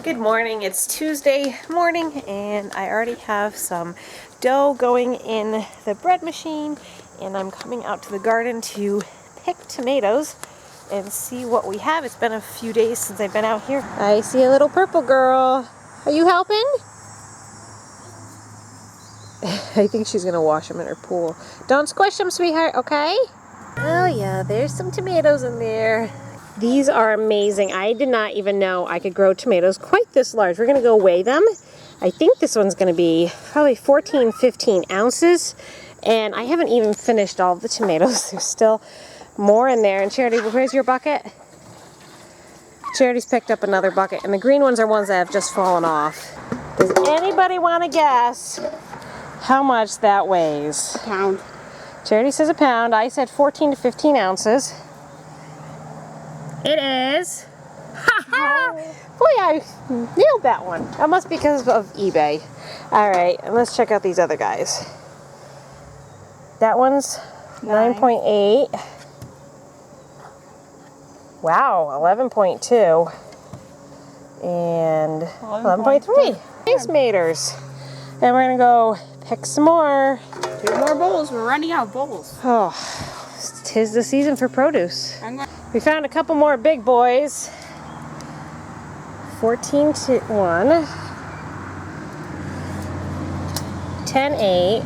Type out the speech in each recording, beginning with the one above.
Good morning, it's Tuesday morning and I already have some dough going in the bread machine and I'm coming out to the garden to pick tomatoes and see what we have. It's been a few days since I've been out here. I see a little purple girl. Are you helping? I think she's gonna wash them in her pool. Don't squish them, sweetheart, okay? Oh yeah, there's some tomatoes in there. These are amazing. I did not even know I could grow tomatoes quite this large. We're gonna go weigh them. I think this one's gonna be probably 14, 15 ounces. And I haven't even finished all of the tomatoes. There's still more in there. And Charity, where's your bucket? Charity's picked up another bucket. And the green ones are ones that have just fallen off. Does anybody wanna guess how much that weighs? A pound. Charity says a pound. I said 14 to 15 ounces. It is. Boy, I nailed that one. That must be because of eBay. All right, and let's check out these other guys. That one's 9.8. Wow, 11.2. And 11.3. Nice maters. And we're gonna go pick some more. 2 more bowls. We're running out of bowls. Oh, 'tis the season for produce. We found a couple more big boys. 14 to 1. 10.8.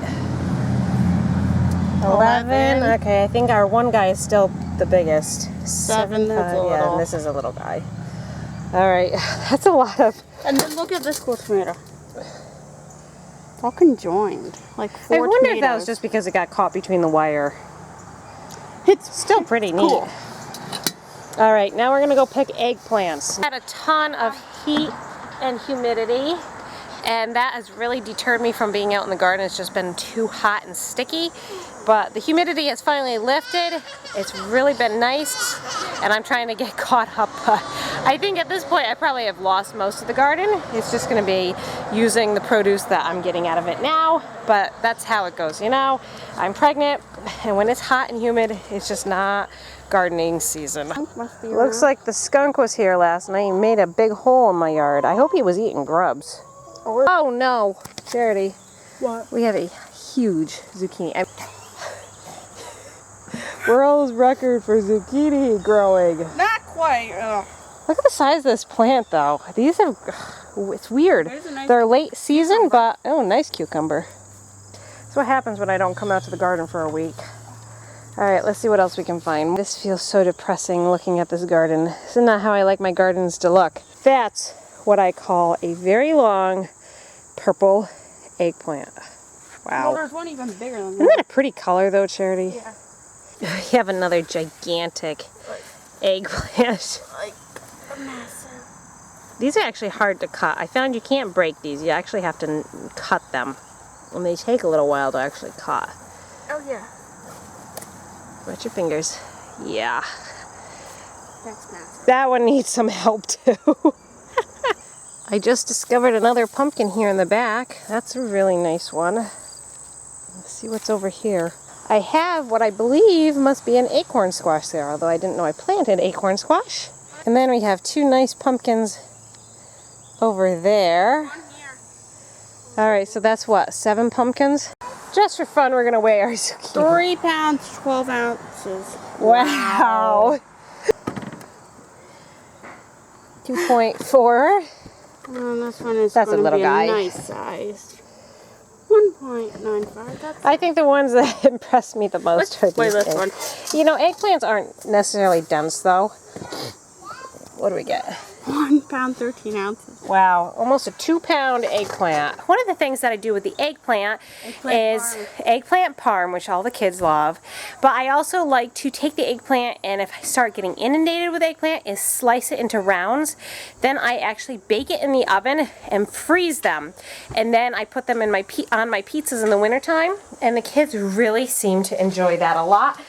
11. Okay, I think our one guy is still the biggest. 7. That's a yeah, little. and this is a little guy. All right, that's a lot of. And then look at this cool tomato. It's all conjoined. Like 4 I wonder tomatoes. if that was just because it got caught between the wire. It's Still pretty neat. cool. All right, now we're gonna go pick eggplants. Had a ton of heat and humidity, and that has really deterred me from being out in the garden. It's just been too hot and sticky, but the humidity has finally lifted. It's really been nice, and I'm trying to get caught up. I think at this point I probably have lost most of the garden. It's just gonna be using the produce that I'm getting out of it now, but that's how it goes, you know? I'm pregnant, and when it's hot and humid, it's just not gardening season. Looks like the skunk was here last night. He made a big hole in my yard. I hope he was eating grubs. Oh no, Charity. What? We have a huge zucchini. World's record for zucchini growing. Not quite. Look at the size of this plant though. These have, it's weird. Nice They're late season, but, oh, nice cucumber. That's what happens when I don't come out to the garden for a week. All right, let's see what else we can find. This feels so depressing looking at this garden. This is not how I like my gardens to look. That's what I call a very long purple eggplant. Wow. Well, there's one even bigger than Isn't that a pretty color though, Charity? Yeah. You have another gigantic eggplant. Like massive. These are actually hard to cut. I found you can't break these. You actually have to cut them. And they take a little while to actually cut. Oh yeah. Watch your fingers. Yeah. That's massive. That one needs some help too. I just discovered another pumpkin here in the back. That's a really nice one. Let's see what's over here. I have what I believe must be an acorn squash there, although I didn't know I planted acorn squash. And then we have 2 nice pumpkins over there. All right, so that's what, 7 pumpkins? Just for fun, we're gonna weigh our zucchini. 3 pounds, 12 ounces. Wow. 2.4. This one is That's a little be guy. A nice size. 1.95. That's I think the ones that impress me the most are weigh these this one. You know, eggplants aren't necessarily dense though. What do we get? 1 pound, 13 ounces. Wow, almost a 2-pound eggplant. One of the things that I do with the eggplant is eggplant parm, which all the kids love. But I also like to take the eggplant, and if I start getting inundated with eggplant, is slice it into rounds. Then I actually bake it in the oven and freeze them. And then I put them in on my pizzas in the wintertime, and the kids really seem to enjoy that a lot.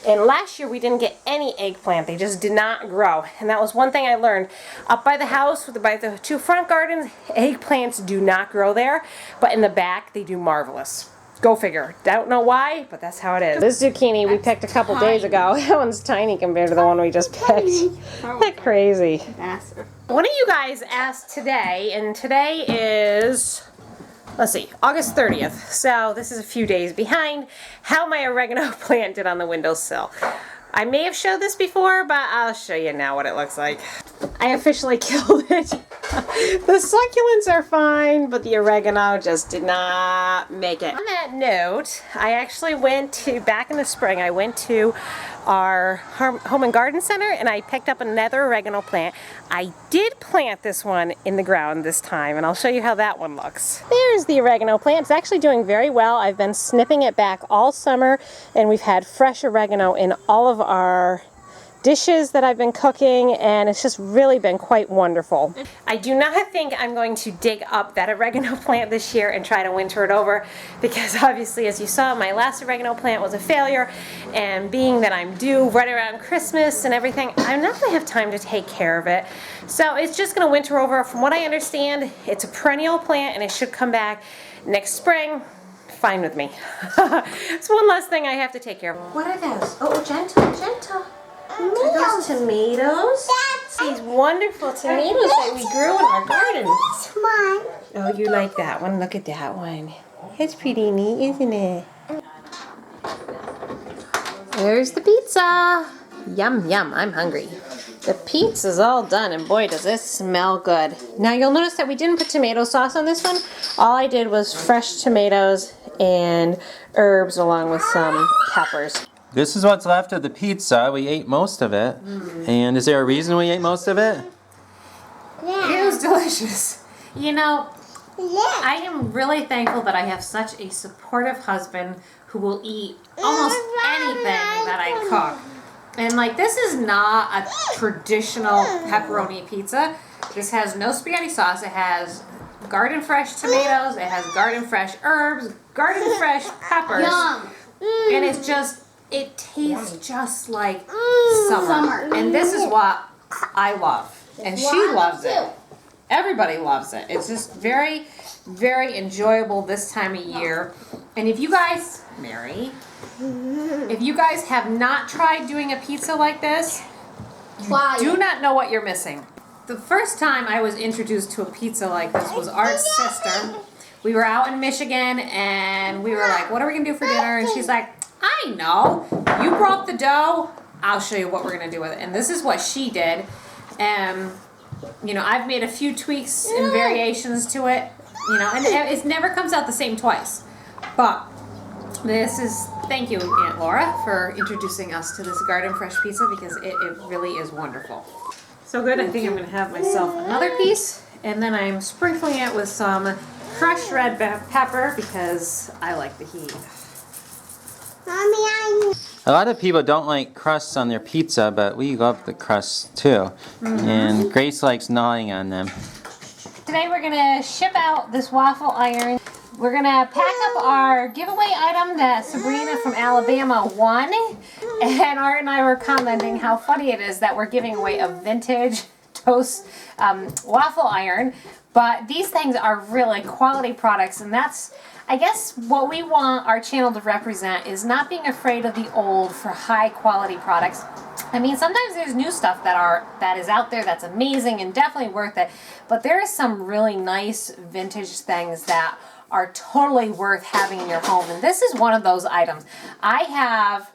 And last year we didn't get any eggplant. They just did not grow. And that was one thing I learned. Up by the house, by the 2 front gardens, eggplants do not grow there. But in the back, they do marvelous. Go figure. Don't know why, but that's how it is. This zucchini we picked a couple days ago. That one's tiny compared to the one we just picked. Isn't that crazy? Massive. One of you guys asked today, and today is, let's see, August 30th. So this is a few days behind, how my oregano plant did on the windowsill. I may have showed this before, but I'll show you now what it looks like. I officially killed it. The succulents are fine, but the oregano just did not make it. On that note, I actually went to, back in the spring, I went to our home and garden center and I picked up another oregano plant. I did plant this one in the ground this time, and I'll show you how that one looks. There's the oregano plant. It's actually doing very well. I've been snipping it back all summer, and we've had fresh oregano in all of our dishes that I've been cooking, and it's just really been quite wonderful. I do not think I'm going to dig up that oregano plant this year and try to winter it over, because obviously, as you saw, my last oregano plant was a failure, and being that I'm due right around Christmas and everything, I'm not going to have time to take care of it. So it's just going to winter over. From what I understand, it's a perennial plant and it should come back next spring. Fine with me. It's one less thing I have to take care of. What are those? Oh, gentle, gentle. Are those tomatoes? These wonderful tomatoes that we grew in our garden. Oh, you like that one? Look at that one. It's pretty neat, isn't it? There's the pizza. Yum, yum. I'm hungry. The pizza's all done, and boy, does this smell good. Now, you'll notice that we didn't put tomato sauce on this one. All I did was fresh tomatoes and herbs along with some peppers. This is what's left of the pizza. We ate most of it. And is there a reason we ate most of it? Yeah. It was delicious. You know, I am really thankful that I have such a supportive husband who will eat almost anything that I cook. And like, this is not a traditional pepperoni pizza. This has no spaghetti sauce. It has garden fresh tomatoes. It has garden fresh herbs, garden fresh peppers. Yum. And it's just, it tastes just like summer. And this is what I love. And she loves it. Everybody loves it. It's just very, very enjoyable this time of year. And if you guys, Mary, if you guys have not tried doing a pizza like this, you do not know what you're missing. The first time I was introduced to a pizza like this was Art's sister. We were out in Michigan and we were like, what are we going to do for dinner? And she's like, I know. You brought the dough. I'll show you what we're going to do with it. And this is what she did. You know, I've made a few tweaks and variations to it. You know, and it never comes out the same twice. But this is, thank you, Aunt Laura, for introducing us to this garden fresh pizza, because it really is wonderful. So good, I think I'm going to have myself another piece. And then I'm sprinkling it with some crushed red pepper because I like the heat. A lot of people don't like crusts on their pizza, but we love the crusts too. And Grace likes gnawing on them. Today we're going to ship out this waffle iron. We're going to pack up our giveaway item that Sabrina from Alabama won. And Art and I were commenting how funny it is that we're giving away a vintage toast waffle iron. But these things are really quality products, and that's, I guess, what we want our channel to represent, is not being afraid of the old for high quality products. I mean, sometimes there's new stuff that is out there that's amazing and definitely worth it, but there is some really nice vintage things that are totally worth having in your home, and this is one of those items. I have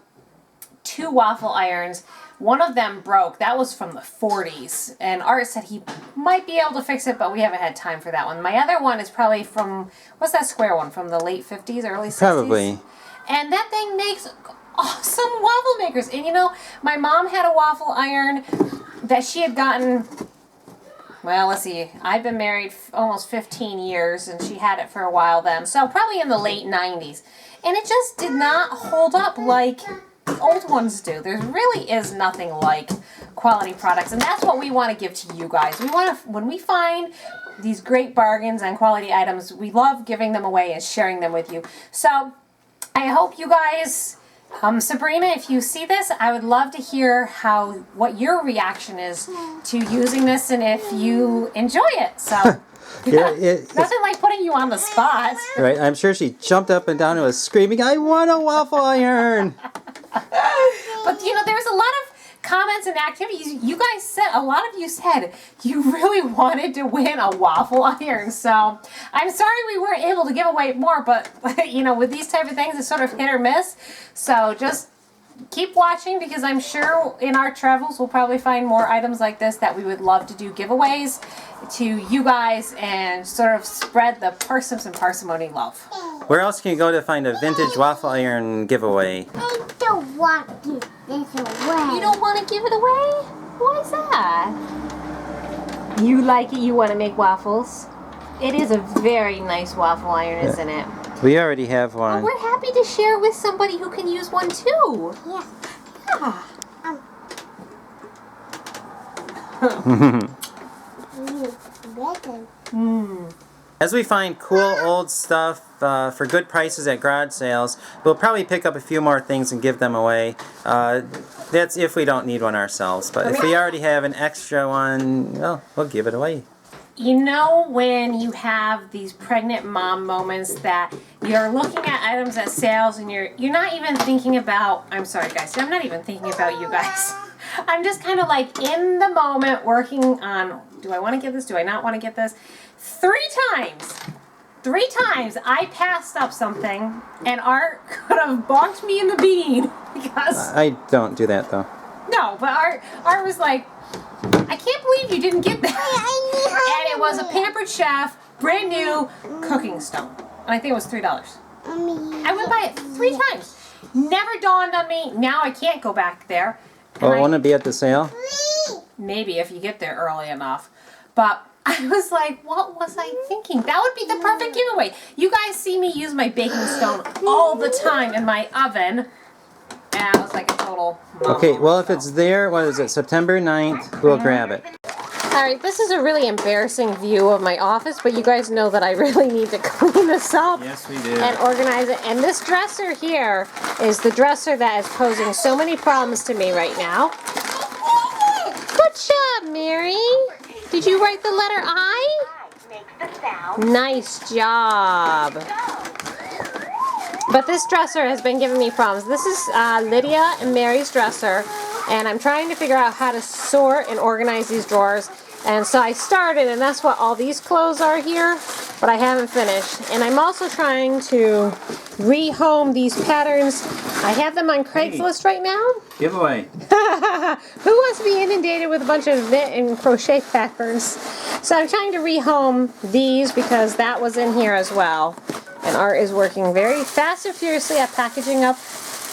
2 waffle irons. One of them broke. That was from the 40s, and Art said he might be able to fix it, but we haven't had time for that one. My other one is probably from, what's that square one, from the late 50s, early 60s? Probably. And that thing makes awesome waffle makers. And you know, my mom had a waffle iron that she had gotten, well, let's see, I've been married almost 15 years, and she had it for a while then, so probably in the late 90s. And it just did not hold up like the old ones do. There really is nothing like quality products, and that's what we want to give to you guys. We want to, when we find these great bargains on quality items, we love giving them away and sharing them with you. So I hope you guys, Sabrina, if you see this, I would love to hear what your reaction is to using this and if you enjoy it. So Yeah, Nothing like putting you on the spot. right. I'm sure she jumped up and down and was screaming, "I want a waffle iron!" But you know, there's a lot of comments and activities. You guys said, a lot of you said you really wanted to win a waffle iron. So I'm sorry we weren't able to give away more, but you know, with these type of things, it's sort of hit or miss. So just keep watching, because I'm sure in our travels we'll probably find more items like this that we would love to do giveaways to you guys and sort of spread the Parsnips and Parsimony love. Where else can you go to find a vintage waffle iron giveaway? I don't want to give this away. You don't want to give it away? Why is that? You like it, you want to make waffles? It is a very nice waffle iron, isn't it? We already have Well, one. we're happy to share it with somebody who can use one too. Yeah. Yeah. Better. As we find cool old stuff for good prices at garage sales, we'll probably pick up a few more things and give them away. That's if we don't need one ourselves. But if we already have an extra one, well, we'll give it away. You know when you have these pregnant mom moments that you're looking at items at sales and you're not even thinking about, I'm sorry guys, I'm not even thinking about you guys. I'm just kind of like in the moment working on, do I want to get this? Do I not want to get this? Three times I passed up something and Art could have bonked me in the bean because... I don't do that though. No, but Art was like, I can't believe you didn't get that. And it was a Pampered Chef, brand new cooking stone. And I think it was $3. I went by it 3 times. Never dawned on me. Now I can't go back there. Oh, won't it be at the sale? Maybe if you get there early enough. But I was like, what was I thinking? That would be the perfect giveaway. You guys see me use my baking stone all the time in my oven. And I was like a total mom. Okay, well if it's there, what is it, September 9th, we'll grab it. Alright, this is a really embarrassing view of my office, but you guys know that I really need to clean this up. Yes, we do. And organize it. And this dresser here is the dresser that is posing so many problems to me right now. Good job, Mary. Did you write the letter I? Nice job. But this dresser has been giving me problems. This is Lydia and Mary's dresser, and I'm trying to figure out how to sort and organize these drawers. And so I started, and that's what all these clothes are here, but I haven't finished. And I'm also trying to rehome these patterns. I have them on Craigslist right now. Giveaway. Who wants to be inundated with a bunch of knit and crochet patterns? So I'm trying to rehome these because that was in here as well. And Art is working very fast and furiously at packaging up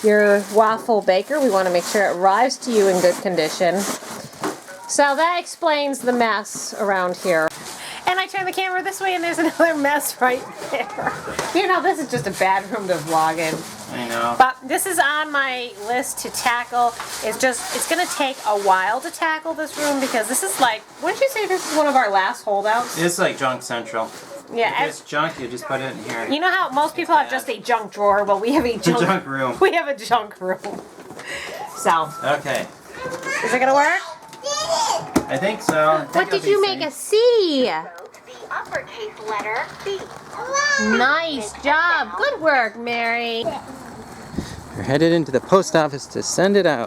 your waffle baker. We want to make sure it arrives to you in good condition. So that explains the mess around here. And I turn the camera this way and there's another mess right there. You know, this is just a bad room to vlog in. I know. But this is on my list to tackle. It's going to take a while to tackle this room because this is like, wouldn't you say this is one of our last holdouts? It's like junk central. Yeah. If it's junk, you just put it in here. You know how most people have just a junk drawer? Well, we have a junk room. We have a junk room. So, Okay. is it going to work? I think so. What did you make a C? The uppercase letter B. Nice job. Good work, Mary. We're headed into the post office to send it out.